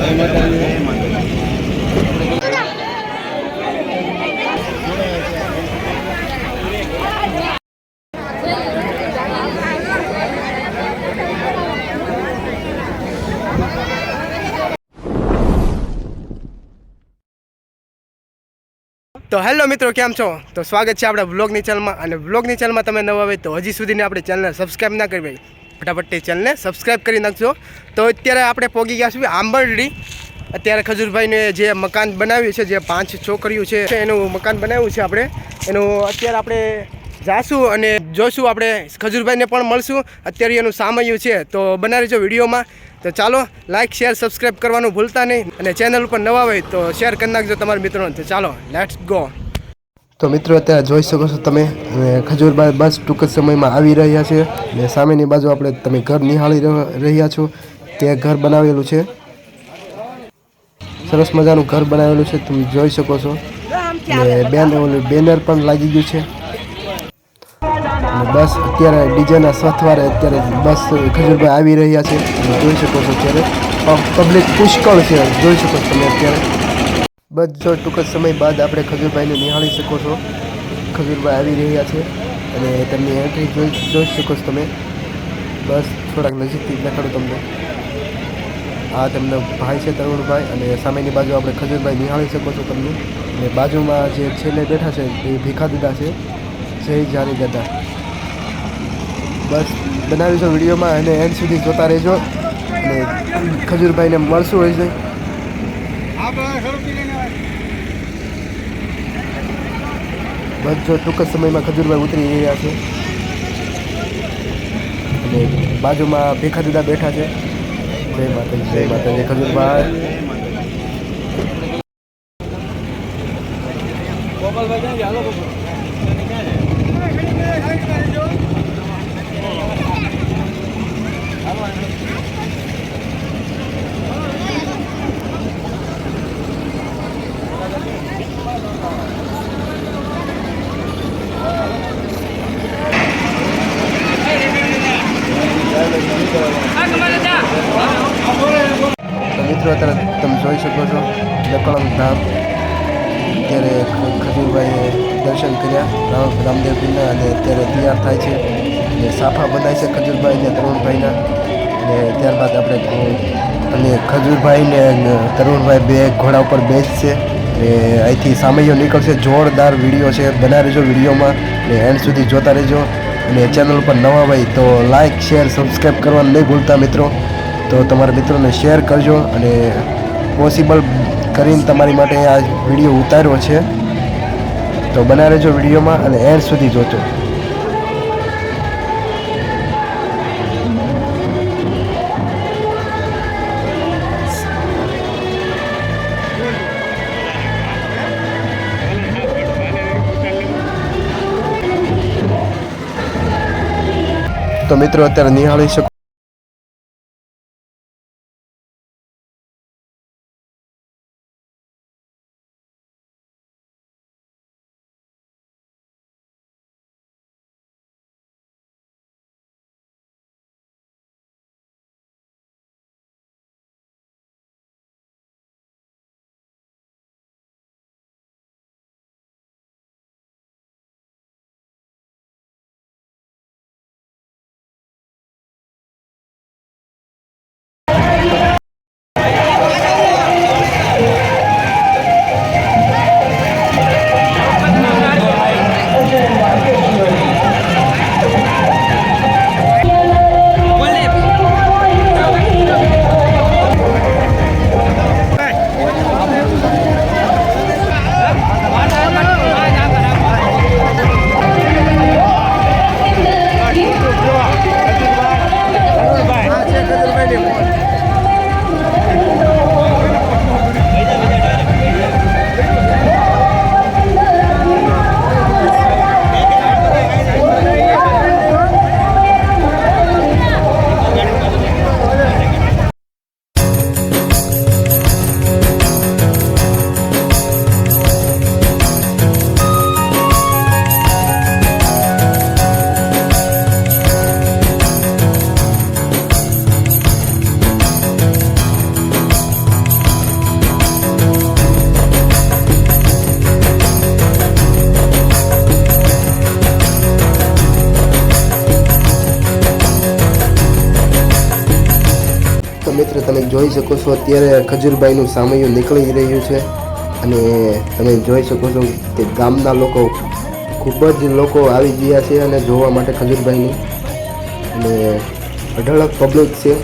તો હેલો મિત્રો, કેમ છો? તો સ્વાગત છે આપણા વ્લોગની ચેનલમાં. અને વ્લોગની ચેનલમાં તમે નવા હોય તો હજી સુધીને આપણી ચેનલને સબસ્ક્રાઈબ ના કરી ભાઈ, ફટાફટ ચેનલને સબસ્ક્રાઈબ કરી નાખજો. તો અત્યારે આપણે પહોંચી ગયા છીએ આંબરડી. અત્યારે ખજૂરભાઈને જે મકાન બનાવ્યું છે, જે 5 છોકરીઓ છે એનું મકાન બનાવ્યું છે આપણે, એનું અત્યારે આપણે જાશું અને જોશું. આપણે ખજૂરભાઈને પણ મળશું. અત્યારે એનું સામયું છે, તો બનાવી રહેજો વિડીયોમાં. તો ચાલો, લાઇક શેર સબસ્ક્રાઈબ કરવાનું ભૂલતા નહીં. અને ચેનલ ઉપર નવા હોય તો શેર કરી નાખજો તમારા મિત્રોને. તો ચાલો, લેટ્સ ગો. તો મિત્રો, અત્યારે જોઈ શકો છો તમે, ખજૂરભાઈ બસ ટૂંક જ સમયમાં આવી રહ્યા છે. અને સામેની બાજુ આપણે તમે ઘર નિહાળી રહ્યા છો. તે ઘર બનાવેલું છે, સરસ મજાનું ઘર બનાવેલું છે, તમે જોઈ શકો છો. અને બેનર પણ લાગી ગયું છે. અને બસ અત્યારે ડીજેના સથવારે અત્યારે બસ ખજૂરભાઈ આવી રહ્યા છે. જોઈ શકો છો અત્યારે પબ્લિક પુષ્કળ છે, જોઈ શકો છો તમે અત્યારે. બસ જો ટૂંક જ સમય બાદ આપણે ખજૂરભાઈને નિહાળી શકો છો. ખજૂરભાઈ આવી રહ્યા છે અને તેમની એન્ટ્રી જોઈ શકો છો તમે. બસ થોડાક નજીકથી દેખાડો તમને. આ તેમનો ભાઈ છે તરુણભાઈ, અને સામેની બાજુ આપણે ખજૂરભાઈ નિહાળી શકો છો તમને. અને બાજુમાં જે છેલ્લે બેઠા છે એ ભીખા દાદા છે, જય જાની દાદા. બસ બનાવીશું વિડીયોમાં અને એન્ડ સુધી જોતા રહેજો. અને ખજૂરભાઈને મળશું હોય છે. બસ જો ટૂંક જ સમયમાં ખજૂરભાઈ ઉતરી રહ્યા છે. અને બાજુમાં ભીખા દાદા બેઠા છે. જય માતાજી, જય માતાજી. ખજૂરભાઈ મિત્રો, અત્યારે તમે જોઈ શકો છો લકળંગ ધામ. અત્યારે ખજૂરભાઈએ દર્શન કર્યા રામદેવજીના, અને અત્યારે તૈયાર થાય છે. અને સાફા બંધાય છે ખજૂરભાઈ અને તરુણભાઈના. અને ત્યારબાદ અને ખજૂરભાઈ ને તરુણભાઈ બે ઘોડા ઉપર બેસશે. અને અહીંથી સામૈયો નીકળશે. જોરદાર વિડીયો છે, બનાવી રહેજો વિડીયોમાં અને એન્ડ સુધી જોતા રહેજો. અને ચેનલ પર નવા હોય તો લાઇક શેર સબસ્ક્રાઈબ કરવાનું નહીં ભૂલતા મિત્રો. તો તમારા મિત્રોને શેર કરજો. અને પોસિબલ કરીને તમારી માટે આ વિડીયો ઉતાર્યો છે, તો બનાવી રહેજો વિડીયોમાં અને એન્ડ સુધી જોજો. તો મિત્રો, અત્યારે નિહાળી શકો તો મિત્રો તમે જોઈ શકો છો અત્યારે ખજૂરભાઈનું સામૈયું નીકળી રહ્યું છે અને તમે જોઈ શકો છો કે ગામના લોકો ખૂબ જ લોકો આવી ગયા છે અને જોવા માટે ખજૂરભાઈની અને અઢળક પબ્લિક છે,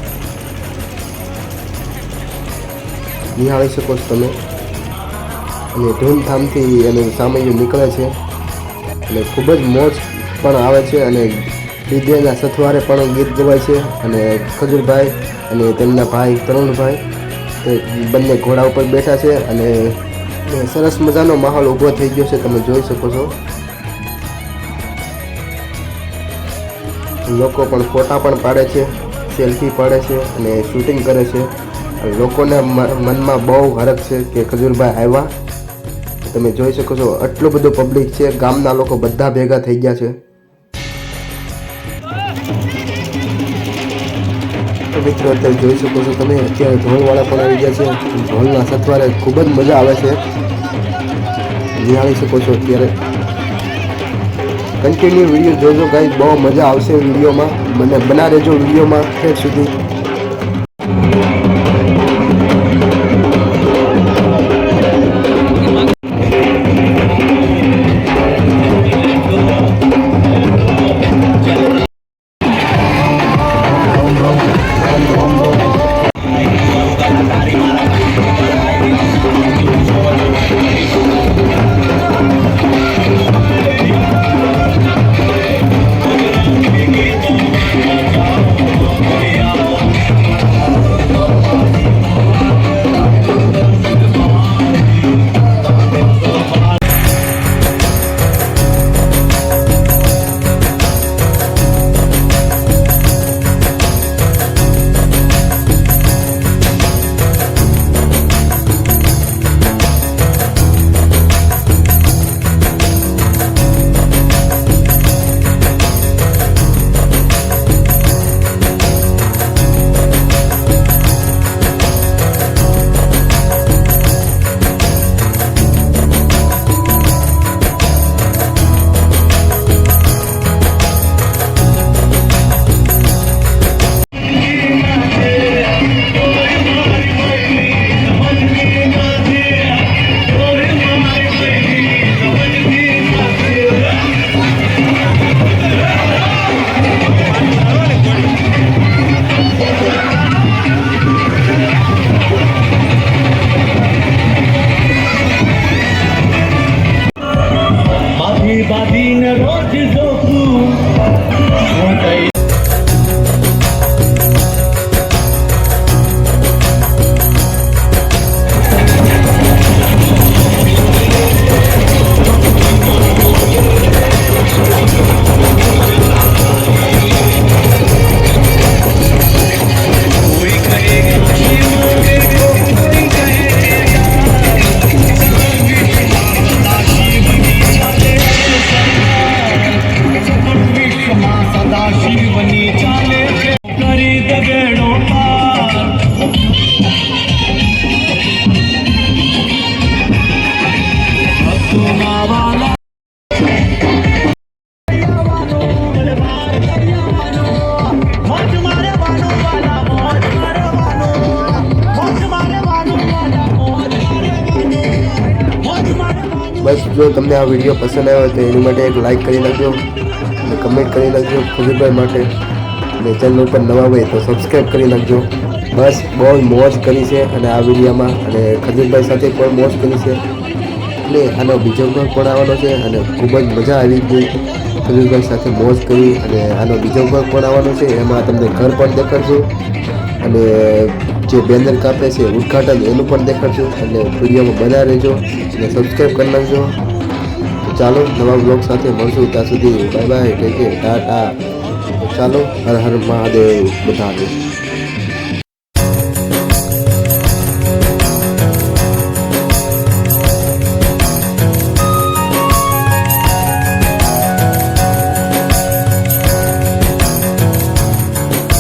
નિહાળી શકો છો તમે અને ધૂમધામથી એનું સામૈયું નીકળે છે અને ખૂબ જ મોજ પણ આવે છે અને ડીજેના સથવારે પણ ગીત ગવાય છે અને ખજૂરભાઈ અને તેમના ભાઈ તરુણભાઈ તે બંને ઘોડા ઉપર બેઠા છે અને સરસ મજાનો માહોલ ઊભો થઈ ગયો છે, તમે જોઈ શકો છો. લોકો પણ ફોટા પણ પાડે છે, સેલ્ફી પાડે છે અને શૂટિંગ કરે છે. લોકોને મનમાં બહુ હરખ છે કે ખજૂરભાઈ આવ્યા. તમે જોઈ શકો છો આટલું બધું પબ્લિક છે, ગામના લોકો બધા ભેગા થઈ ગયા છે. તો મિત્રો અત્યારે જોઈ શકો છો તમે અત્યારે ઢોલવાળા પણ આવી ગયા છે. ઢોલના સથવારે ખૂબ જ મજા આવે છે, નિહાળી શકો છો. અત્યારે કન્ટિન્યુ વિડીયો જોજો ગાઈસ, બહુ મજા આવશે વિડીયોમાં. મને બના રહેજો વિડીયોમાં ઠેર સુધી. બસ જો તમને આ વિડીયો પસંદ આવ્યો તો એની માટે એક લાઈક કરી નાખજો અને કમેન્ટ કરી નાખજો ખજૂરભાઈ માટે, અને ચેનલ ઉપર નવા હોય તો સબસ્ક્રાઈબ કરી નાખજો. બસ બહુ મોજ કરી છે અને આ વિડીયોમાં, અને ખજૂરભાઈ સાથે પણ મોજ કરી છે અને આનો બીજો ભાગ પણ આવવાનો છે અને ખૂબ જ મજા આવી ગઈ. ખજૂરભાઈ સાથે મોજ કરી અને આનો બીજો ભાગ પણ આવવાનો છે, એમાં તમને ઘર પણ દેખાડશું અને જે બેનર કાપે છે ઉદ્ઘાટન એનું પણ દેખાડશું. એટલે વિડીયોમાં બના રહેજો અને સબસ્ક્રાઈબ કરી નાખજો. તો ચાલો નવા બ્લોગ સાથે મળશું, ત્યાં સુધી bye bye, take care, Tata. ચાલો હર હર મહાદેવ બધાને.